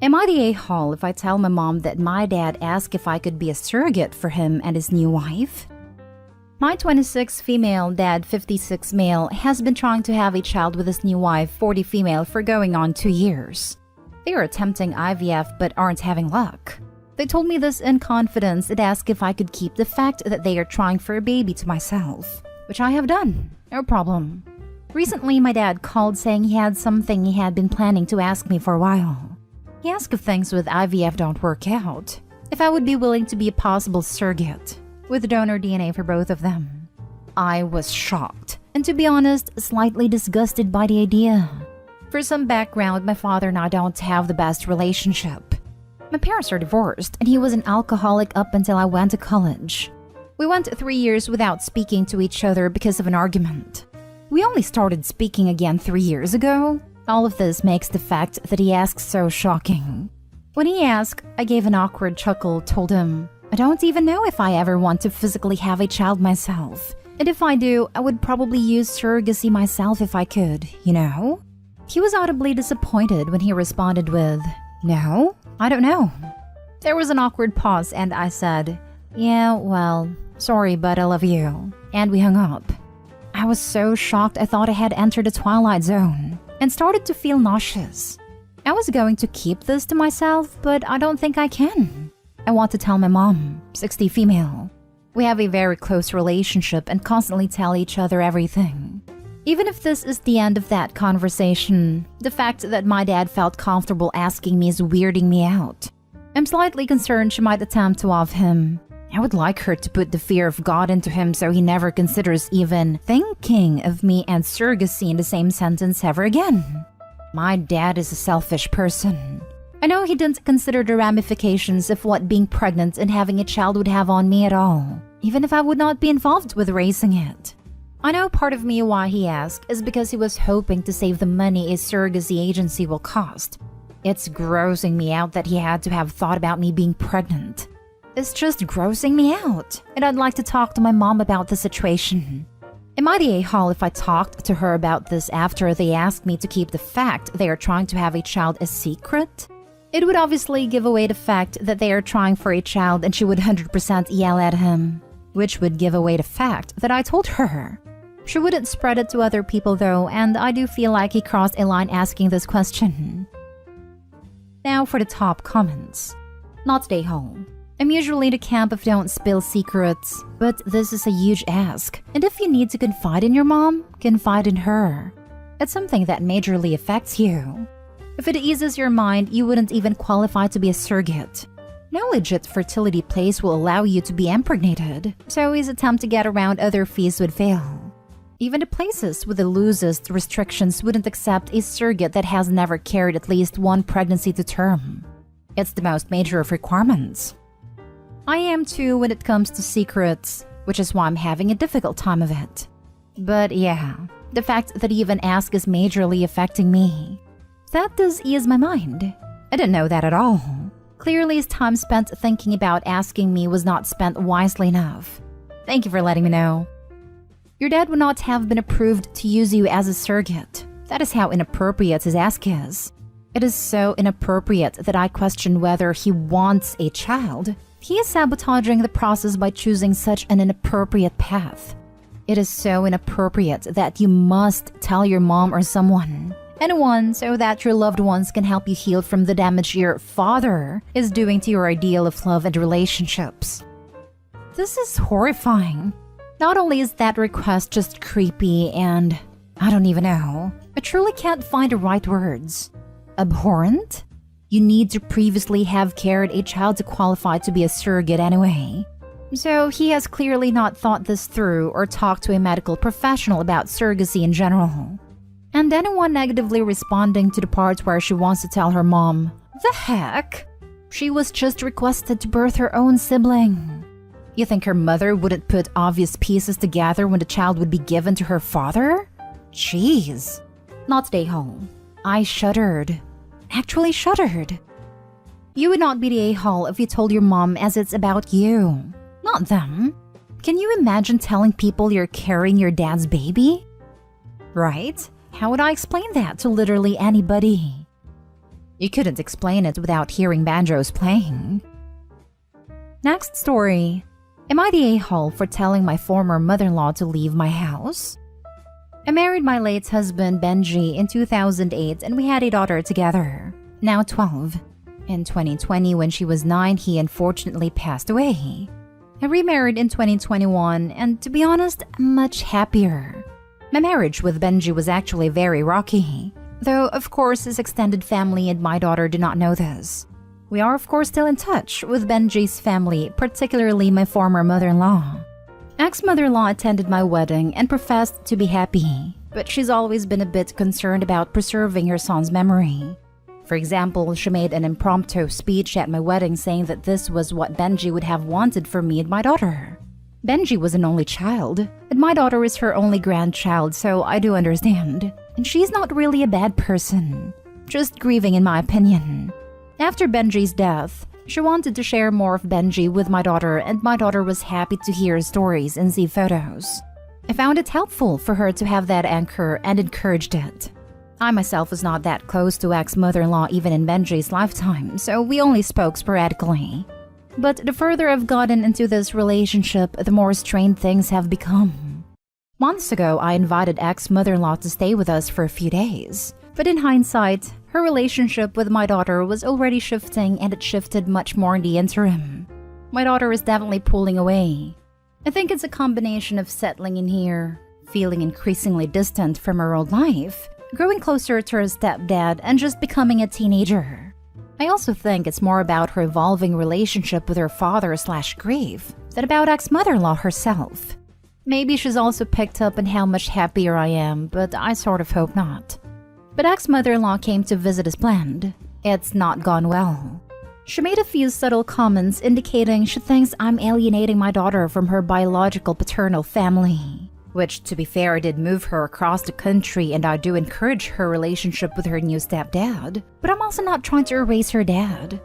Am I the a-hole if I tell my mom that my dad asked if I could be a surrogate for him and his new wife? My 26 female, dad 56 male, has been trying to have a child with his new wife 40 female for going on 2 years. They are attempting IVF but aren't having luck. They told me this in confidence and asked if I could keep the fact that they are trying for a baby to myself, which I have done, no problem. Recently, my dad called saying he had something he had been planning to ask me for a while. He asked if things with IVF don't work out, if I would be willing to be a possible surrogate, with donor DNA for both of them. I was shocked, and to be honest, slightly disgusted by the idea. For some background, my father and I don't have the best relationship. My parents are divorced, and he was an alcoholic up until I went to college. We went 3 years without speaking to each other because of an argument. We only started speaking again 3 years ago. All of this makes the fact that he asks so shocking. When he asked, I gave an awkward chuckle, told him, I don't even know if I ever want to physically have a child myself. And if I do, I would probably use surrogacy myself if I could, you know? He was audibly disappointed when he responded with, no, I don't know. There was an awkward pause and I said, yeah, well, sorry, but I love you. And we hung up. I was so shocked I thought I had entered a twilight zone and started to feel nauseous. I was going to keep this to myself, but I don't think I can. I want to tell my mom, 60 female. We have a very close relationship and constantly tell each other everything. Even if this is the end of that conversation, the fact that my dad felt comfortable asking me is weirding me out. I'm slightly concerned she might attempt to off him. I would like her to put the fear of God into him so he never considers even thinking of me and surrogacy in the same sentence ever again. My dad is a selfish person. I know he didn't consider the ramifications of what being pregnant and having a child would have on me at all, even if I would not be involved with raising it. I know part of me why he asked is because he was hoping to save the money a surrogacy agency will cost. It's grossing me out that he had to have thought about me being pregnant. It's just grossing me out, and I'd like to talk to my mom about the situation. Am I the a-hole if I talked to her about this after they asked me to keep the fact they are trying to have a child a secret? It would obviously give away the fact that they are trying for a child and she would 100% yell at him, which would give away the fact that I told her. She wouldn't spread it to other people though, and I do feel like he crossed a line asking this question. Now for the top comments. Not the a-hole. I'm usually the camp of don't spill secrets, but this is a huge ask. And if you need to confide in your mom, confide in her. It's something that majorly affects you. If it eases your mind, you wouldn't even qualify to be a surrogate. No legit fertility place will allow you to be impregnated, so his attempt to get around other fees would fail. Even the places with the loosest restrictions wouldn't accept a surrogate that has never carried at least one pregnancy to term. It's the most major of requirements. I am too when it comes to secrets, which is why I'm having a difficult time of it. But yeah, the fact that he even asked is majorly affecting me. That does ease my mind. I didn't know that at all. Clearly his time spent thinking about asking me was not spent wisely enough. Thank you for letting me know. Your dad would not have been approved to use you as a surrogate. That is how inappropriate his ask is. It is so inappropriate that I question whether he wants a child. He is sabotaging the process by choosing such an inappropriate path. It is so inappropriate that you must tell your mom or someone. Anyone, so that your loved ones can help you heal from the damage your father is doing to your ideal of love and relationships. This is horrifying. Not only is that request just creepy and, I don't even know, I truly can't find the right words. Abhorrent? You need to previously have carried a child to qualify to be a surrogate anyway. So he has clearly not thought this through or talked to a medical professional about surrogacy in general. And anyone negatively responding to the part where she wants to tell her mom, the heck? She was just requested to birth her own sibling. You think her mother wouldn't put obvious pieces together when the child would be given to her father? Jeez. Not stay home. I shuddered. Actually shuddered. You would not be the a-hole if you told your mom as it's about you, not them. Can you imagine telling people you're carrying your dad's baby? Right? How would I explain that to literally anybody? You couldn't explain it without hearing banjos playing. Next story. Am I the a-hole for telling my former mother-in-law to leave my house? I married my late husband Benji in 2008 and we had a daughter together, now 12. In 2020, when she was 9, he unfortunately passed away. I remarried in 2021 and, to be honest, I'm much happier. My marriage with Benji was actually very rocky, though of course his extended family and my daughter do not know this. We are of course still in touch with Benji's family, particularly my former mother-in-law. Ex-mother-in-law attended my wedding and professed to be happy, but she's always been a bit concerned about preserving her son's memory. For example, she made an impromptu speech at my wedding saying that this was what Benji would have wanted for me and my daughter. Benji was an only child, and my daughter is her only grandchild, so I do understand. And she's not really a bad person, just grieving in my opinion. After Benji's death, she wanted to share more of Benji with my daughter, and my daughter was happy to hear stories and see photos. I found it helpful for her to have that anchor and encouraged it. I myself was not that close to ex-mother-in-law even in Benji's lifetime, so we only spoke sporadically. But the further I've gotten into this relationship, the more strained things have become. Months ago, I invited ex-mother-in-law to stay with us for a few days. But in hindsight, her relationship with my daughter was already shifting, and it shifted much more in the interim. My daughter is definitely pulling away. I think it's a combination of settling in here, feeling increasingly distant from her old life, growing closer to her stepdad, and just becoming a teenager. I also think it's more about her evolving relationship with her father/grief than about ex-mother-in-law herself. Maybe she's also picked up on how much happier I am, but I sort of hope not. But ex-mother-in-law came to visit as planned. It's not gone well. She made a few subtle comments indicating she thinks I'm alienating my daughter from her biological paternal family. Which, to be fair, did move her across the country, and I do encourage her relationship with her new stepdad. But I'm also not trying to erase her dad.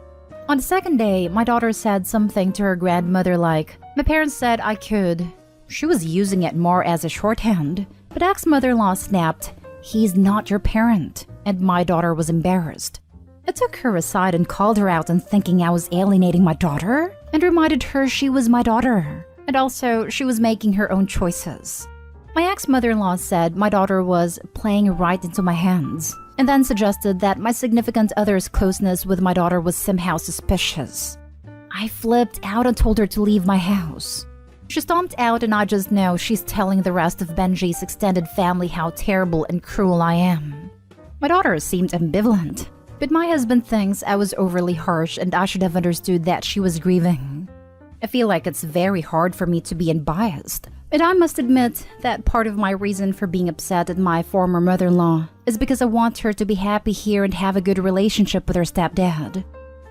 On the second day, my daughter said something to her grandmother like, "My parents said I could." She was using it more as a shorthand, but ex-mother-in-law snapped, "He's not your parent," and my daughter was embarrassed. I took her aside and called her out on thinking I was alienating my daughter, and reminded her she was my daughter, and also she was making her own choices. My ex-mother-in-law said my daughter was playing right into my hands, and then suggested that my significant other's closeness with my daughter was somehow suspicious. I flipped out and told her to leave my house. She stomped out, and I just know she's telling the rest of Benji's extended family how terrible and cruel I am. My daughter seemed ambivalent, but my husband thinks I was overly harsh and I should have understood that she was grieving. I feel like it's very hard for me to be unbiased, but I must admit that part of my reason for being upset at my former mother-in-law is because I want her to be happy here and have a good relationship with her stepdad.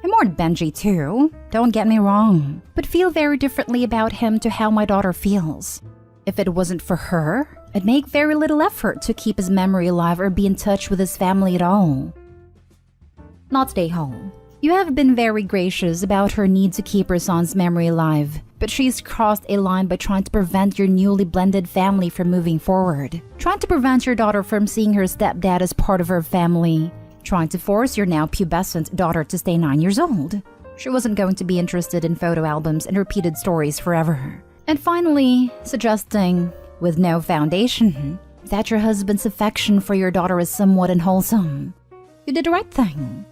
I mourn Benji too, don't get me wrong, but feel very differently about him to how my daughter feels. If it wasn't for her, I'd make very little effort to keep his memory alive or be in touch with his family at all. Not stay home. You have been very gracious about her need to keep her son's memory alive, but she's crossed a line by trying to prevent your newly blended family from moving forward, trying to prevent your daughter from seeing her stepdad as part of her family, trying to force your now pubescent daughter to stay 9 years old. She wasn't going to be interested in photo albums and repeated stories forever. And finally, suggesting, with no foundation, that your husband's affection for your daughter is somewhat unwholesome. You did the right thing.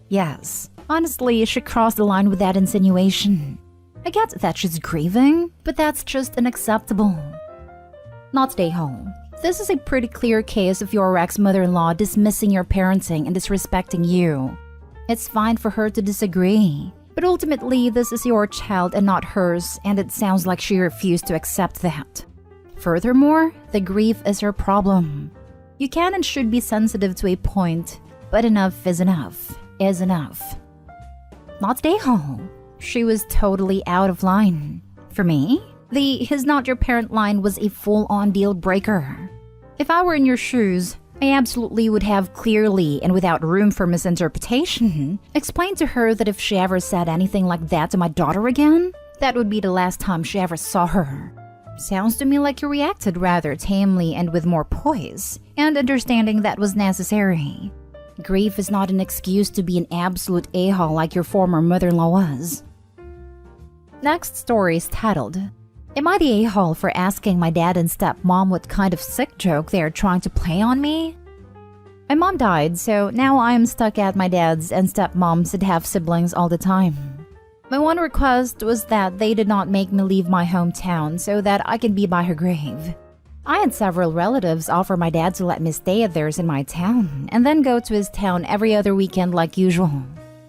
Yes, honestly, she crossed the line with that insinuation. I get that she's grieving, but that's just unacceptable. Not stay home. This is a pretty clear case of your ex-mother-in-law dismissing your parenting and disrespecting you. It's fine for her to disagree, but ultimately this is your child and not hers, and it sounds like she refused to accept that. Furthermore, the grief is her problem. You can and should be sensitive to a point, but enough is enough. Is enough. Not stay home. She was totally out of line. For me, the "he's not your parent" line was a full-on deal breaker. If I were in your shoes, I absolutely would have clearly and without room for misinterpretation explained to her that if she ever said anything like that to my daughter again, that would be the last time she ever saw her. Sounds to me like you reacted rather tamely and with more poise, and understanding that was necessary. Grief is not an excuse to be an absolute a-hole like your former mother-in-law was. Next story is titled, Am I the a-hole for asking my dad and stepmom what kind of sick joke they are trying to play on me? My mom died, so now I am stuck at my dad's and stepmom's that have siblings all the time. My one request was that they did not make me leave my hometown so that I could be by her grave. I had several relatives offer my dad to let me stay at theirs in my town and then go to his town every other weekend like usual.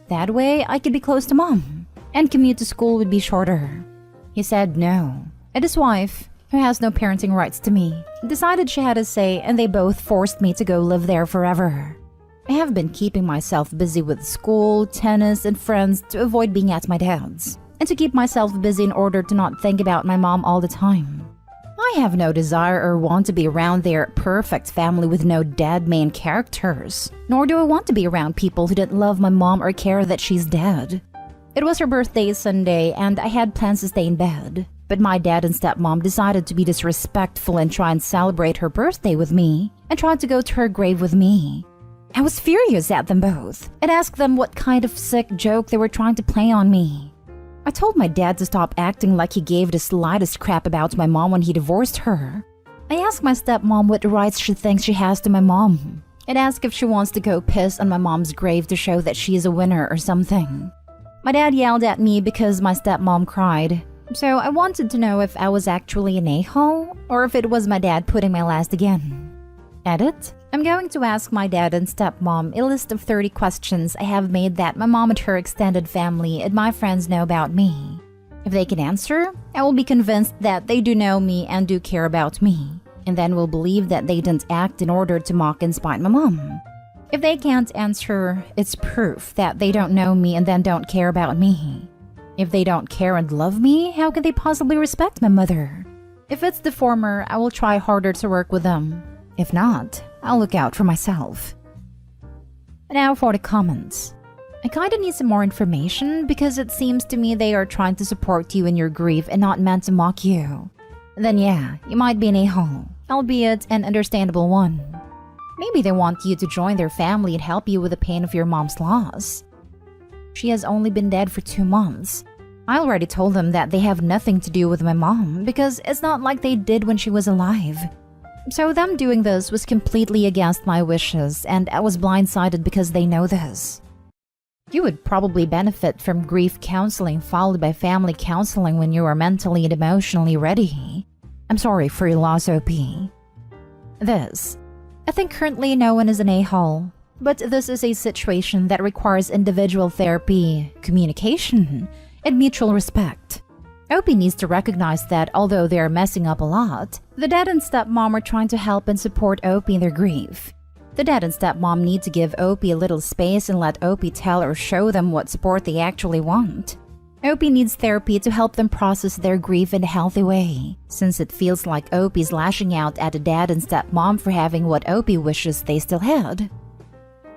That way, I could be close to mom, and commute to school would be shorter. He said no, and his wife, who has no parenting rights to me, decided she had a say, and they both forced me to go live there forever. I have been keeping myself busy with school, tennis, and friends to avoid being at my dad's, and to keep myself busy in order to not think about my mom all the time. I have no desire or want to be around their perfect family with no dead main characters, nor do I want to be around people who didn't love my mom or care that she's dead. It was her birthday Sunday, and I had plans to stay in bed, but my dad and stepmom decided to be disrespectful and try and celebrate her birthday with me, and tried to go to her grave with me. I was furious at them both, and asked them what kind of sick joke they were trying to play on me. I told my dad to stop acting like he gave the slightest crap about my mom when he divorced her. I asked my stepmom what rights she thinks she has to my mom, and asked if she wants to go piss on my mom's grave to show that she is a winner or something. My dad yelled at me because my stepmom cried, so I wanted to know if I was actually an a-hole or if it was my dad putting my last again. Edit. I'm going to ask my dad and stepmom a list of 30 questions I have made that my mom and her extended family and my friends know about me. If they can answer, I will be convinced that they do know me and do care about me, and then will believe that they didn't act in order to mock and spite my mom. If they can't answer, it's proof that they don't know me and then don't care about me. If they don't care and love me, how could they possibly respect my mother? If it's the former, I will try harder to work with them. If not, I'll look out for myself. Now for the comments. I kinda need some more information because it seems to me they are trying to support you in your grief and not meant to mock you. Then yeah, you might be an a-hole, albeit an understandable one. Maybe they want you to join their family and help you with the pain of your mom's loss. She has only been dead for 2 months. I already told them that they have nothing to do with my mom because it's not like they did when she was alive. So them doing this was completely against my wishes, and I was blindsided because they know this. You would probably benefit from grief counseling followed by family counseling when you are mentally and emotionally ready. I'm sorry for your loss, OP. This. I think currently no one is an a-hole, but this is a situation that requires individual therapy, communication, and mutual respect. Opie needs to recognize that although they are messing up a lot, the dad and stepmom are trying to help and support Opie in their grief. The dad and stepmom need to give Opie a little space and let Opie tell or show them what support they actually want. Opie needs therapy to help them process their grief in a healthy way, since it feels like Opie's lashing out at the dad and stepmom for having what Opie wishes they still had.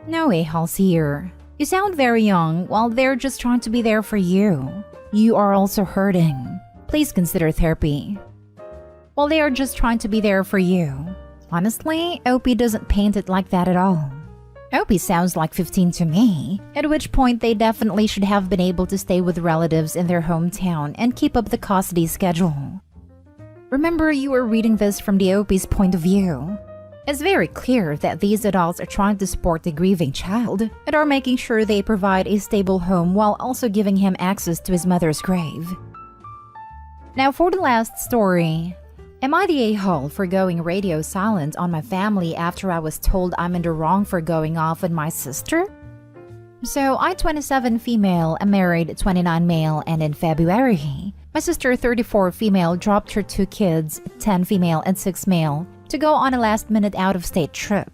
No a-holes here. You sound very young while they're just trying to be there for you. You are also hurting. Please consider therapy. While they are just trying to be there for you. Honestly, Opie doesn't paint it like that at all. Opie sounds like 15 to me, at which point they definitely should have been able to stay with relatives in their hometown and keep up the custody schedule. Remember, you are reading this from the Opie's point of view. It's very clear that these adults are trying to support the grieving child and are making sure they provide a stable home while also giving him access to his mother's grave. Now for the last story. Am I the a-hole for going radio silent on my family after I was told I'm in the wrong for going off on my sister? So, I 27 female, am married 29 male, and in February, my sister 34 female dropped her 2 kids, 10 female and 6 male, to go on a last-minute out-of-state trip.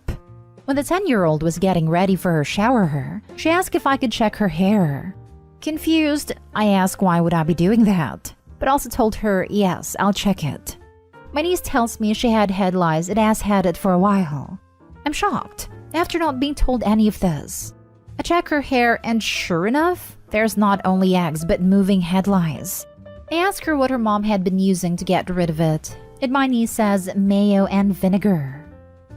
When the 10-year-old was getting ready for her shower, she asked if I could check her hair. Confused, I asked why would I be doing that, but also told her, yes, I'll check it. My niece tells me she had head lice and has had it for a while. I'm shocked, after not being told any of this. I check her hair and sure enough, there's not only eggs but moving head lice. I ask her what her mom had been using to get rid of it, and my niece says mayo and vinegar.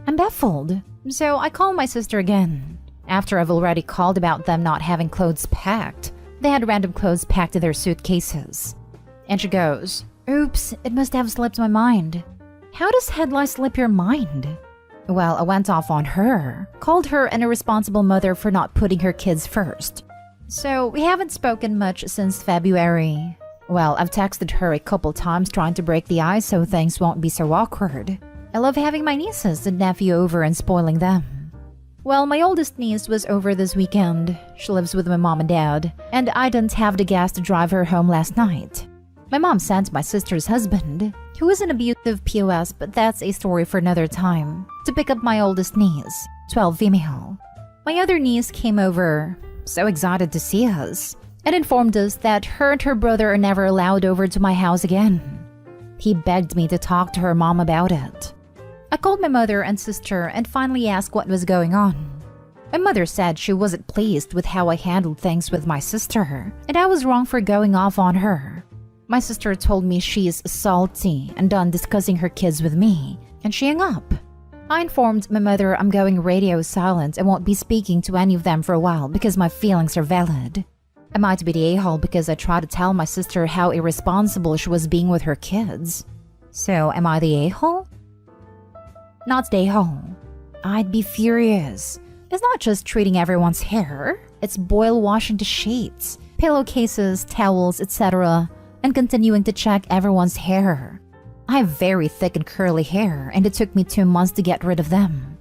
I'm baffled, so I call my sister again. After I've already called about them not having clothes packed, they had random clothes packed in their suitcases. And she goes, "Oops, it must have slipped my mind." How does head lie slip your mind? Well, I went off on her, called her an irresponsible mother for not putting her kids first. So we haven't spoken much since February. Well, I've texted her a couple times trying to break the ice so things won't be so awkward. I love having my nieces and nephew over and spoiling them. Well, my oldest niece was over this weekend. She lives with my mom and dad, and I didn't have the gas to drive her home last night. My mom sent my sister's husband, who is an abusive POS, but that's a story for another time, to pick up my oldest niece, 12 female. My other niece came over, so excited to see us, and informed us that her and her brother are never allowed over to my house again. He begged me to talk to her mom about it. I called my mother and sister and finally asked what was going on. My mother said she wasn't pleased with how I handled things with my sister, and I was wrong for going off on her. My sister told me she's salty and done discussing her kids with me, and she hung up. I informed my mother I'm going radio silent and won't be speaking to any of them for a while because my feelings are valid. I might be the a-hole because I tried to tell my sister how irresponsible she was being with her kids. So, am I the a-hole? Not the a-hole. I'd be furious. It's not just treating everyone's hair, it's boil washing the sheets, pillowcases, towels, etc., and continuing to check everyone's hair. I have very thick and curly hair, and it took me 2 months to get rid of them.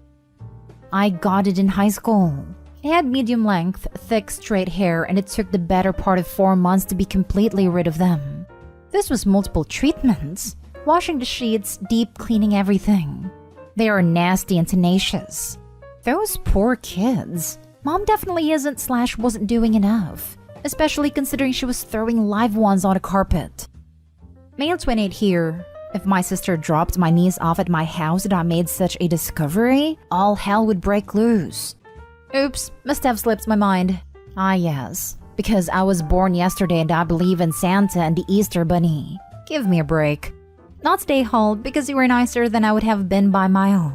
I got it in high school. I had medium length, thick, straight hair, and it took the better part of 4 months to be completely rid of them. This was multiple treatments, washing the sheets, deep cleaning everything. They are nasty and tenacious. Those poor kids. Mom definitely isn't/wasn't doing enough, especially considering she was throwing live ones on a carpet. Male 28 here. If my sister dropped my niece off at my house and I made such a discovery, all hell would break loose. Oops, must have slipped my mind. Ah yes, because I was born yesterday and I believe in Santa and the Easter Bunny. Give me a break. Not stay home because you were nicer than I would have been by mile.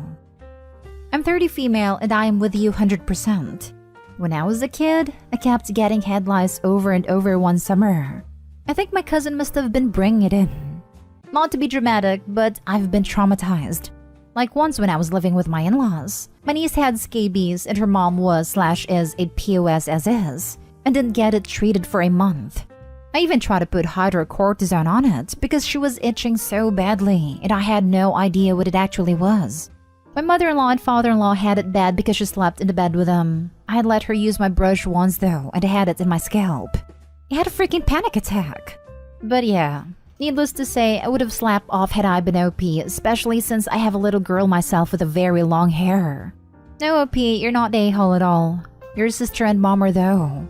I'm 30 female and I am with you 100%. When I was a kid, I kept getting head lice over and over one summer. I think my cousin must have been bringing it in. Not to be dramatic, but I've been traumatized. Like once when I was living with my in-laws, my niece had scabies and her mom was/is a POS as is, and didn't get it treated for a month. I even tried to put hydrocortisone on it because she was itching so badly and I had no idea what it actually was. My mother-in-law and father-in-law had it bad because she slept in the bed with them. I had let her use my brush once though, and I had it in my scalp. I had a freaking panic attack. But yeah, needless to say, I would have slapped off had I been OP, especially since I have a little girl myself with a very long hair. No OP, you're not the a-hole at all. Your sister and mom are though.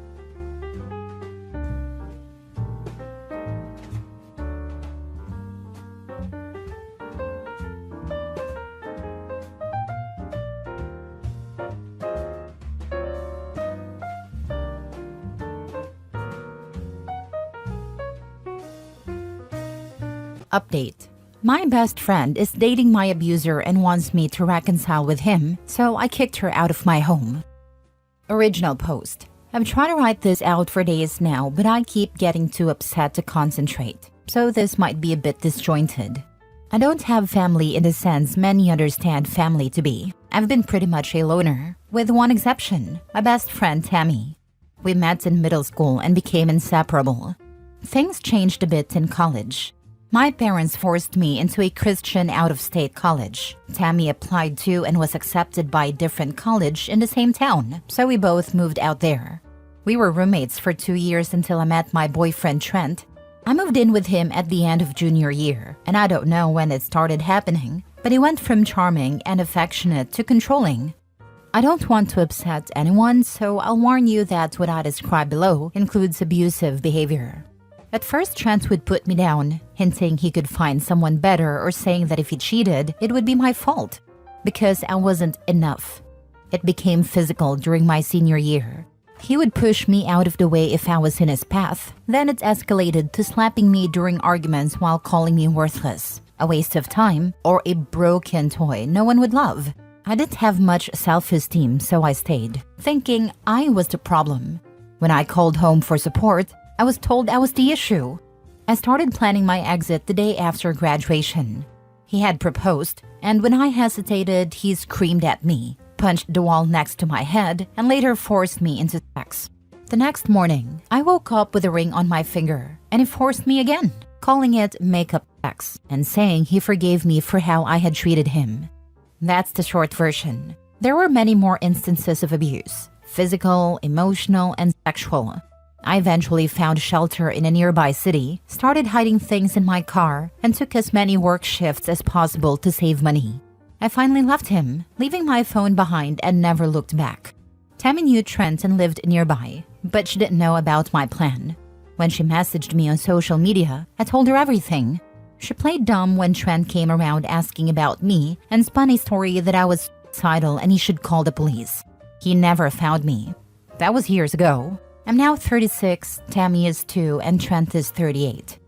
Update. My best friend is dating my abuser and wants me to reconcile with him, so I kicked her out of my home. Original post. I'm trying to write this out for days now, but I keep getting too upset to concentrate, so this might be a bit disjointed. I don't have family in the sense many understand family to be. I've been pretty much a loner, with one exception, my best friend Tammy. We met in middle school and became inseparable. Things changed a bit in college. My parents forced me into a Christian out-of-state college. Tammy applied to and was accepted by a different college in the same town, so we both moved out there. We were roommates for 2 years until I met my boyfriend Trent. I moved in with him at the end of junior year, and I don't know when it started happening, but he went from charming and affectionate to controlling. I don't want to upset anyone, so I'll warn you that what I describe below includes abusive behavior. At first, Trent would put me down, hinting he could find someone better or saying that if he cheated, it would be my fault, because I wasn't enough. It became physical during my senior year. He would push me out of the way if I was in his path. Then it escalated to slapping me during arguments while calling me worthless, a waste of time, or a broken toy no one would love. I didn't have much self-esteem, so I stayed, thinking I was the problem. When I called home for support, I was told I was the issue. I started planning my exit the day after graduation. He had proposed, and when I hesitated, he screamed at me, punched the wall next to my head, and later forced me into sex. The next morning, I woke up with a ring on my finger, and he forced me again, calling it makeup sex, and saying he forgave me for how I had treated him. That's the short version. There were many more instances of abuse, physical, emotional, and sexual. I eventually found shelter in a nearby city, started hiding things in my car, and took as many work shifts as possible to save money. I finally left him, leaving my phone behind and never looked back. Tammy knew Trent and lived nearby, but she didn't know about my plan. When she messaged me on social media, I told her everything. She played dumb when Trent came around asking about me and spun a story that I was suicidal and he should call the police. He never found me. That was years ago. I'm now 36, Tammy is 2, and Trent is 38.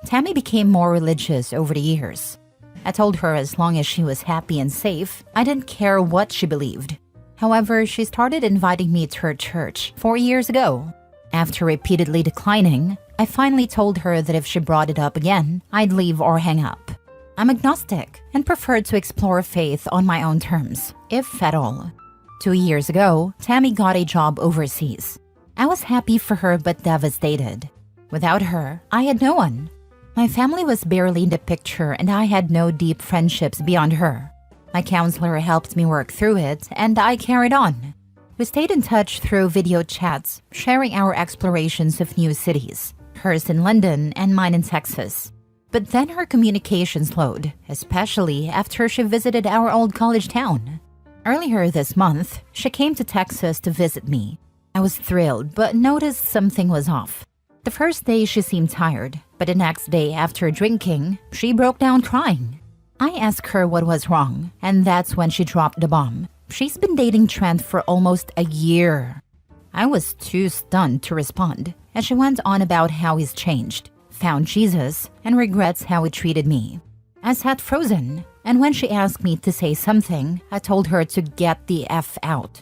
Tammy became more religious over the years. I told her as long as she was happy and safe, I didn't care what she believed. However, she started inviting me to her church 4 years ago. After repeatedly declining, I finally told her that if she brought it up again, I'd leave or hang up. I'm agnostic and prefer to explore faith on my own terms, if at all. 2 years ago, Tammy got a job overseas. I was happy for her but devastated. Without her, I had no one. My family was barely in the picture and I had no deep friendships beyond her. My counselor helped me work through it and I carried on. We stayed in touch through video chats, sharing our explorations of new cities, hers in London and mine in Texas. But then her communication slowed, especially after she visited our old college town. Earlier this month, she came to Texas to visit me. I was thrilled, but noticed something was off. The first day she seemed tired, but the next day after drinking, she broke down crying. I asked her what was wrong, and that's when she dropped the bomb. She's been dating Trent for almost a year. I was too stunned to respond, as she went on about how he's changed, found Jesus, and regrets how he treated me. I sat frozen, and when she asked me to say something, I told her to get the F out.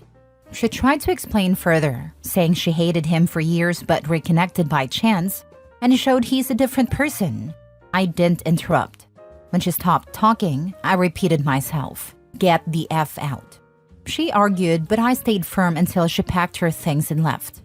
She tried to explain further, saying she hated him for years but reconnected by chance, and it showed he's a different person. I didn't interrupt. When she stopped talking, I repeated myself, get the F out. She argued, but I stayed firm until she packed her things and left.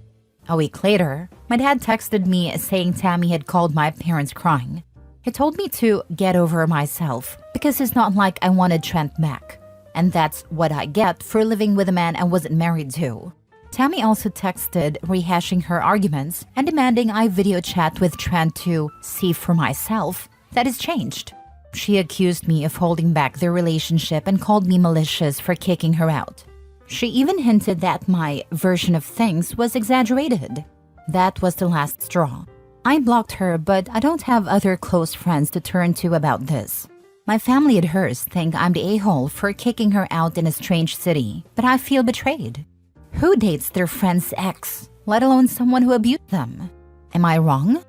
A week later, my dad texted me saying Tammy had called my parents crying. He told me to get over myself because it's not like I wanted Trent back. And that's what I get for living with a man I wasn't married to. Tammy also texted rehashing her arguments and demanding I video chat with Trent to see for myself that it's changed. She accused me of holding back their relationship and called me malicious for kicking her out. She even hinted that my version of things was exaggerated. That was the last straw. I blocked her, but I don't have other close friends to turn to about this. My family and hers think I'm the a-hole for kicking her out in a strange city, but I feel betrayed. Who dates their friend's ex, let alone someone who abused them? Am I wrong?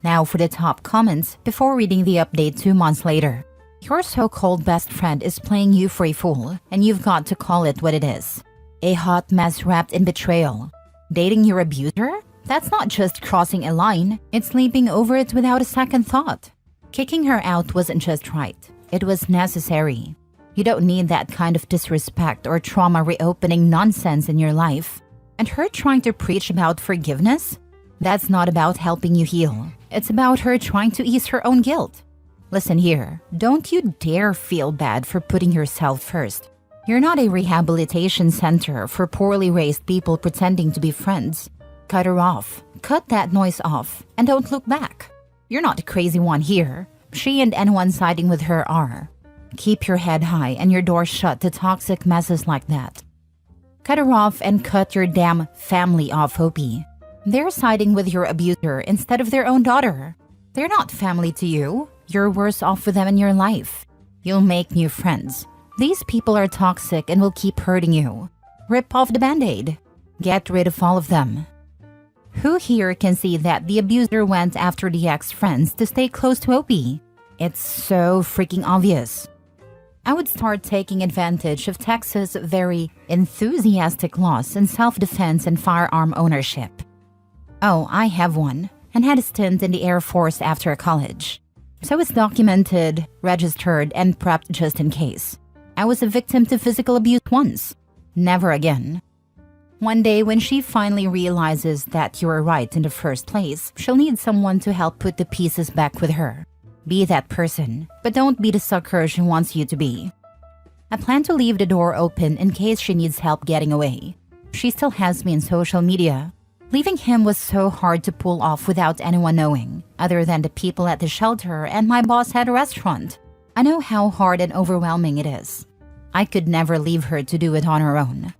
Now for the top comments before reading the update 2 months later. Your so-called best friend is playing you for a fool, and you've got to call it what it is. A hot mess wrapped in betrayal. Dating your abuser? That's not just crossing a line, it's leaping over it without a second thought. Kicking her out wasn't just right, it was necessary. You don't need that kind of disrespect or trauma reopening nonsense in your life. And her trying to preach about forgiveness? That's not about helping you heal. It's about her trying to ease her own guilt. Listen here, don't you dare feel bad for putting yourself first. You're not a rehabilitation center for poorly raised people pretending to be friends. Cut her off. Cut that noise off, and don't look back. You're not the crazy one here. She and anyone siding with her are. Keep your head high and your door shut to toxic messes like that. Cut her off and cut your damn family off, Hopi. They're siding with your abuser instead of their own daughter. They're not family to you. You're worse off with them in your life. You'll make new friends. These people are toxic and will keep hurting you. Rip off the band-aid. Get rid of all of them. Who here can see that the abuser went after the ex-friends to stay close to Opie? It's so freaking obvious. I would start taking advantage of Texas' very enthusiastic laws in self-defense and firearm ownership. Oh, I have one, and had a stint in the Air Force after college. So it's documented, registered, and prepped just in case. I was a victim to physical abuse once. Never again. One day when she finally realizes that you were right in the first place, she'll need someone to help put the pieces back with her. Be that person, but don't be the sucker she wants you to be. I plan to leave the door open in case she needs help getting away. She still has me in social media. Leaving him was so hard to pull off without anyone knowing, other than the people at the shelter and my boss at a restaurant. I know how hard and overwhelming it is. I could never leave her to do it on her own.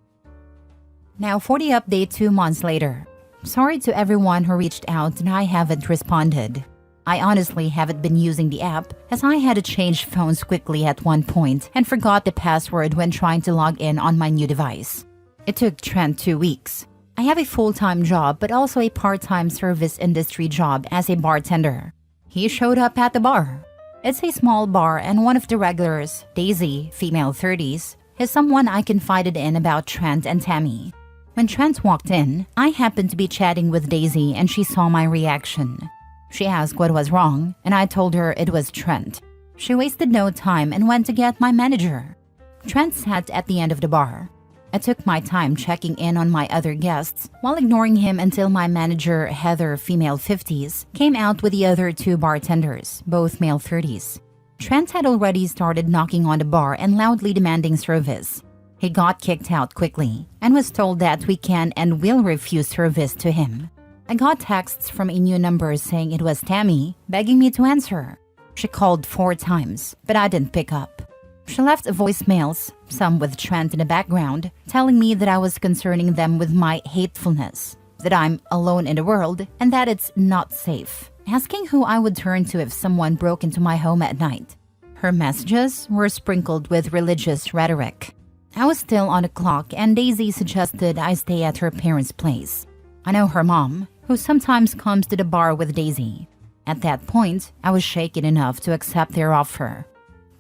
Now for the update 2 months later. Sorry to everyone who reached out and I haven't responded. I honestly haven't been using the app as I had to change phones quickly at one point and forgot the password when trying to log in on my new device. It took Trent 2 weeks. I have a full-time job but also a part-time service industry job as a bartender. He showed up at the bar. It's a small bar and one of the regulars, Daisy, female 30s, is someone I confided in about Trent and Tammy. When Trent walked in, I happened to be chatting with Daisy and she saw my reaction. She asked what was wrong and I told her it was Trent. She wasted no time and went to get my manager. Trent sat at the end of the bar. I took my time checking in on my other guests while ignoring him until my manager, Heather, female 50s, came out with the other 2 bartenders, both male 30s. Trent had already started knocking on the bar and loudly demanding service. He got kicked out quickly and was told that we can and will refuse service to him. I got texts from a new number saying it was Tammy, begging me to answer. She called 4 times, but I didn't pick up. She left voicemails, some with Trent in the background, telling me that I was concerning them with my hatefulness, that I'm alone in the world, and that it's not safe, asking who I would turn to if someone broke into my home at night. Her messages were sprinkled with religious rhetoric. I was still on the clock and Daisy suggested I stay at her parents' place. I know her mom, who sometimes comes to the bar with Daisy. At that point, I was shaken enough to accept their offer.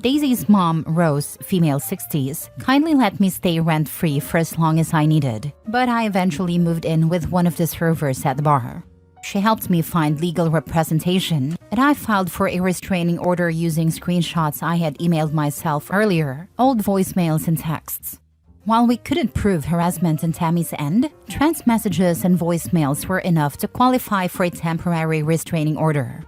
Daisy's mom, Rose, female 60s, kindly let me stay rent-free for as long as I needed, but I eventually moved in with one of the servers at the bar. She helped me find legal representation, and I filed for a restraining order using screenshots I had emailed myself earlier, old voicemails and texts. While we couldn't prove harassment on Tammy's end, Trent's messages and voicemails were enough to qualify for a temporary restraining order.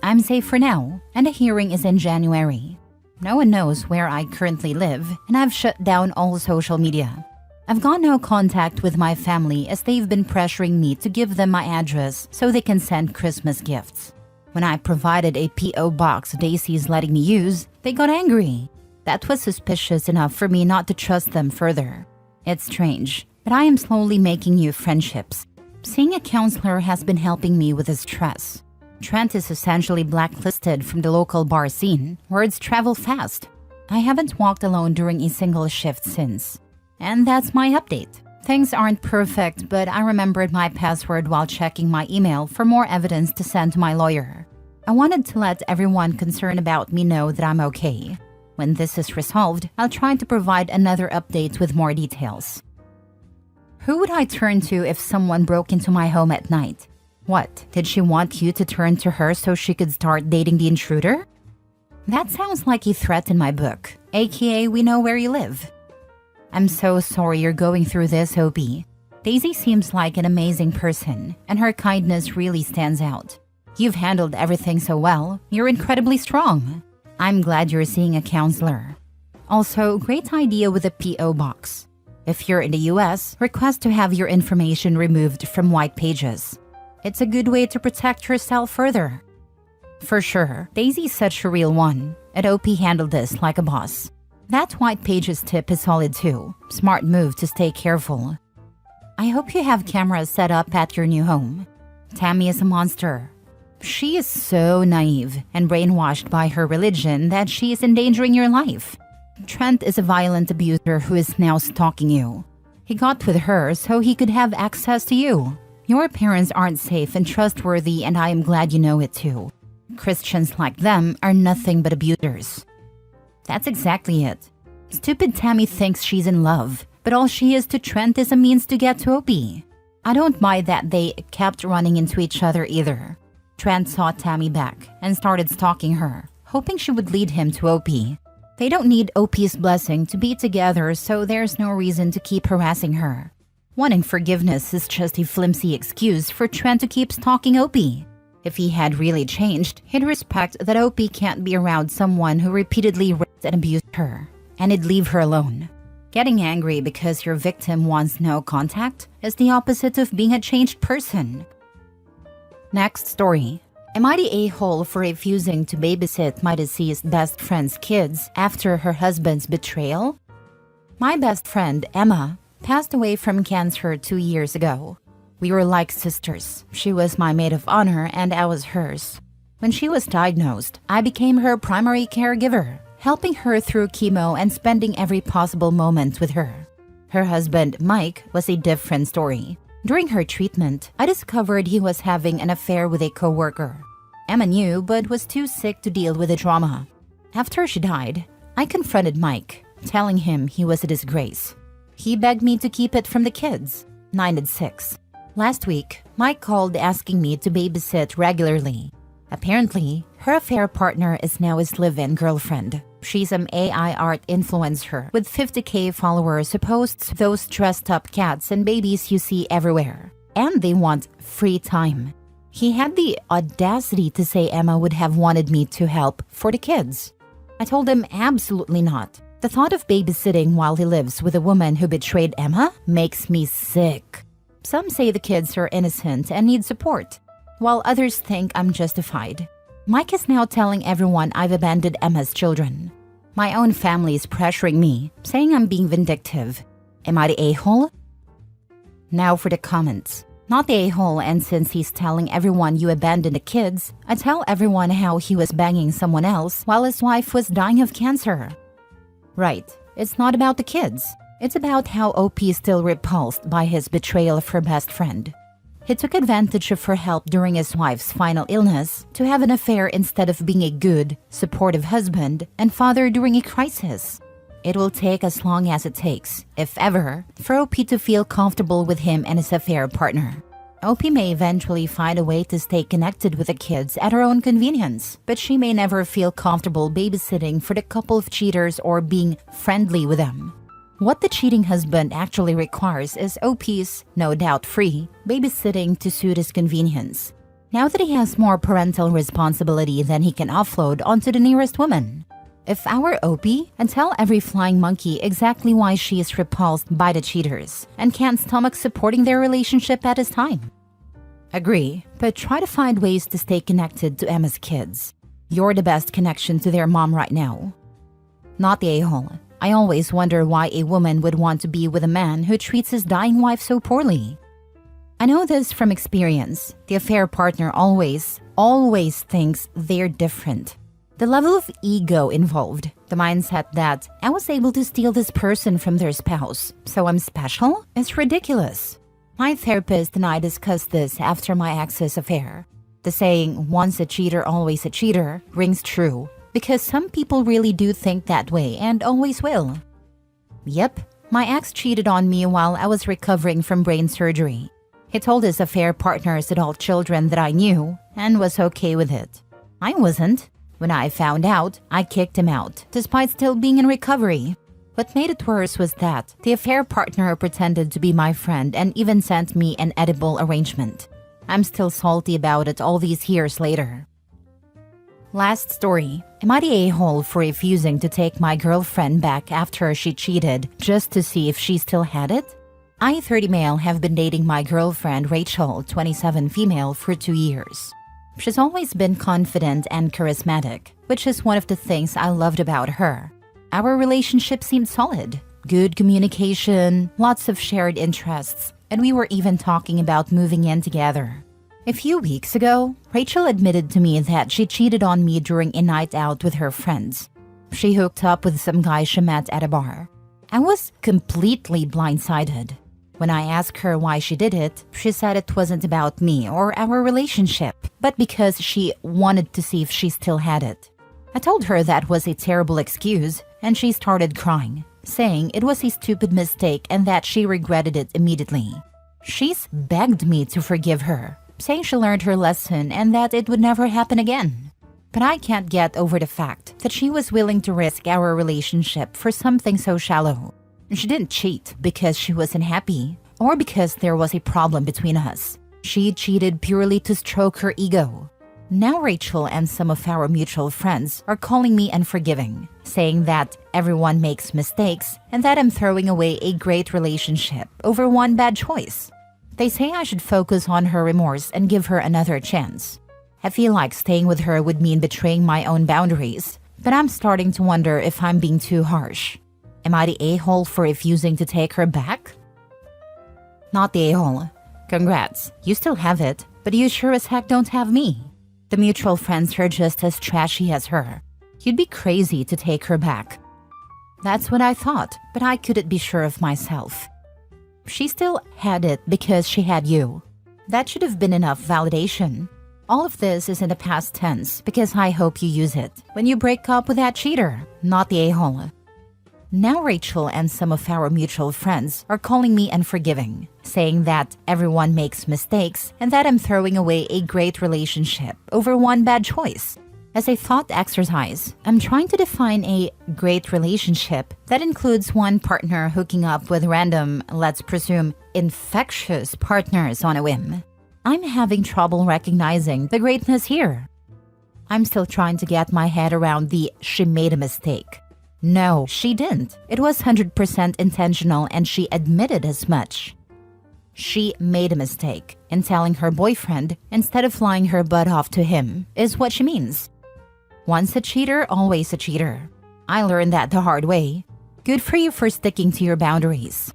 I'm safe for now, and the hearing is in January. No one knows where I currently live, and I've shut down all social media. I've got no contact with my family as they've been pressuring me to give them my address so they can send Christmas gifts. When I provided a P.O. box Daisy's letting me use, they got angry. That was suspicious enough for me not to trust them further. It's strange, but I am slowly making new friendships. Seeing a counselor has been helping me with the stress. Trent is essentially blacklisted from the local bar scene. Words travel fast. I haven't walked alone during a single shift since. And that's my update. Things aren't perfect, but I remembered my password while checking my email for more evidence to send to my lawyer. I wanted to let everyone concerned about me know that I'm okay. When this is resolved, I'll try to provide another update with more details. Who would I turn to if someone broke into my home at night? What, did she want you to turn to her so she could start dating the intruder? That sounds like a threat in my book, aka we know where you live. I'm so sorry you're going through this, OP. Daisy seems like an amazing person, and her kindness really stands out. You've handled everything so well, you're incredibly strong. I'm glad you're seeing a counselor. Also, great idea with a P.O. box. If you're in the US, request to have your information removed from white pages. It's a good way to protect yourself further. For sure, Daisy's such a real one, and OP handled this like a boss. That white pages tip is solid too. Smart move to stay careful. I hope you have cameras set up at your new home. Tammy is a monster. She is so naive and brainwashed by her religion that she is endangering your life. Trent is a violent abuser who is now stalking you. He got with her so he could have access to you. Your parents aren't safe and trustworthy, and I am glad you know it too. Christians like them are nothing but abusers. That's exactly it. Stupid Tammy thinks she's in love, but all she is to Trent is a means to get to Opie. I don't mind that they kept running into each other either. Trent saw Tammy back and started stalking her, hoping she would lead him to Opie. They don't need Opie's blessing to be together, so there's no reason to keep harassing her. Wanting forgiveness is just a flimsy excuse for Trent to keep stalking Opie. If he had really changed, he'd respect that Opie can't be around someone who repeatedly raped and abused her, and he'd leave her alone. Getting angry because your victim wants no contact is the opposite of being a changed person. Next story. Am I the a-hole for refusing to babysit my deceased best friend's kids after her husband's betrayal? My best friend, Emma, passed away from cancer 2 years ago. We were like sisters. She was my maid of honor and I was hers. When she was diagnosed, I became her primary caregiver, helping her through chemo and spending every possible moment with her. Her husband, Mike, was a different story. During her treatment, I discovered he was having an affair with a coworker. Emma knew but was too sick to deal with the drama. After she died, I confronted Mike, telling him he was a disgrace. He begged me to keep it from the kids, 9 and 6. Last week, Mike called asking me to babysit regularly. Apparently, her affair partner is now his live-in girlfriend. She's an AI art influencer with 50K followers who posts those dressed-up cats and babies you see everywhere. And they want free time. He had the audacity to say Emma would have wanted me to help for the kids. I told him absolutely not. The thought of babysitting while he lives with a woman who betrayed Emma makes me sick. Some say the kids are innocent and need support, while others think I'm justified. Mike is now telling everyone I've abandoned Emma's children. My own family is pressuring me, saying I'm being vindictive. Am I the a-hole? Now for the comments. Not the a-hole, and since he's telling everyone you abandoned the kids, I tell everyone how he was banging someone else while his wife was dying of cancer. Right, it's not about the kids. It's about how OP is still repulsed by his betrayal of her best friend. He took advantage of her help during his wife's final illness to have an affair instead of being a good, supportive husband and father during a crisis. It will take as long as it takes, if ever, for OP to feel comfortable with him and his affair partner. OP may eventually find a way to stay connected with the kids at her own convenience, but she may never feel comfortable babysitting for the couple of cheaters or being friendly with them. What the cheating husband actually requires is OP's, no doubt free, babysitting to suit his convenience, now that he has more parental responsibility than he can offload onto the nearest woman. If I were OP, I'd tell every flying monkey exactly why she is repulsed by the cheaters and can't stomach supporting their relationship at this time. Agree, but try to find ways to stay connected to Emma's kids. You're the best connection to their mom right now. Not the a-hole. I always wonder why a woman would want to be with a man who treats his dying wife so poorly. I know this from experience. The affair partner always thinks they're different. The level of ego involved, the mindset that I was able to steal this person from their spouse, so I'm special, is ridiculous. My therapist and I discussed this after my ex's affair. The saying, once a cheater, always a cheater, rings true. Because some people really do think that way and always will. Yep, my ex cheated on me while I was recovering from brain surgery. He told his affair partner's adult children that I knew and was okay with it. I wasn't. When I found out, I kicked him out, despite still being in recovery. What made it worse was that the affair partner pretended to be my friend and even sent me an edible arrangement. I'm still salty about it all these years later. Last story. Am I the a-hole for refusing to take my girlfriend back after she cheated just to see if she still had it? I, 30 male, have been dating my girlfriend Rachel, 27 female, for 2 years. She's always been confident and charismatic, which is one of the things I loved about her. Our relationship seemed solid. Good communication, lots of shared interests, and we were even talking about moving in together. A few weeks ago, Rachel admitted to me that she cheated on me during a night out with her friends. She hooked up with some guy she met at a bar. I was completely blindsided. When I asked her why she did it, she said it wasn't about me or our relationship, but because she wanted to see if she still had it. I told her that was a terrible excuse and she started crying, saying it was a stupid mistake and that she regretted it immediately. She's begged me to forgive her, saying she learned her lesson and that it would never happen again. But I can't get over the fact that she was willing to risk our relationship for something so shallow. She didn't cheat because she was unhappy or because there was a problem between us. She cheated purely to stroke her ego. Now Rachel and some of our mutual friends are calling me unforgiving, saying that everyone makes mistakes and that I'm throwing away a great relationship over one bad choice. They say I should focus on her remorse and give her another chance. I feel like staying with her would mean betraying my own boundaries, but I'm starting to wonder if I'm being too harsh. Am I the a-hole for refusing to take her back? Not the a-hole. Congrats, you still have it, but you sure as heck don't have me. The mutual friends are just as trashy as her. You'd be crazy to take her back. That's what I thought, but I couldn't be sure of myself. She still had it because she had you. That should have been enough validation. All of this is in the past tense because I hope you use it when you break up with that cheater, not the a-hole. Now Rachel and some of our mutual friends are calling me unforgiving, saying that everyone makes mistakes and that I'm throwing away a great relationship over one bad choice. As a thought exercise, I'm trying to define a great relationship that includes one partner hooking up with random, let's presume, infectious partners on a whim. I'm having trouble recognizing the greatness here. I'm still trying to get my head around the she made a mistake. No, she didn't. It was 100% intentional and she admitted as much. She made a mistake in telling her boyfriend instead of flying her butt off to him, is what she means. Once a cheater, always a cheater. I learned that the hard way. Good for you for sticking to your boundaries.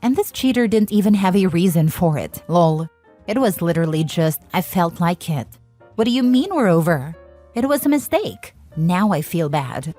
And this cheater didn't even have a reason for it, lol. It was literally just, I felt like it. What do you mean we're over? It was a mistake. Now I feel bad.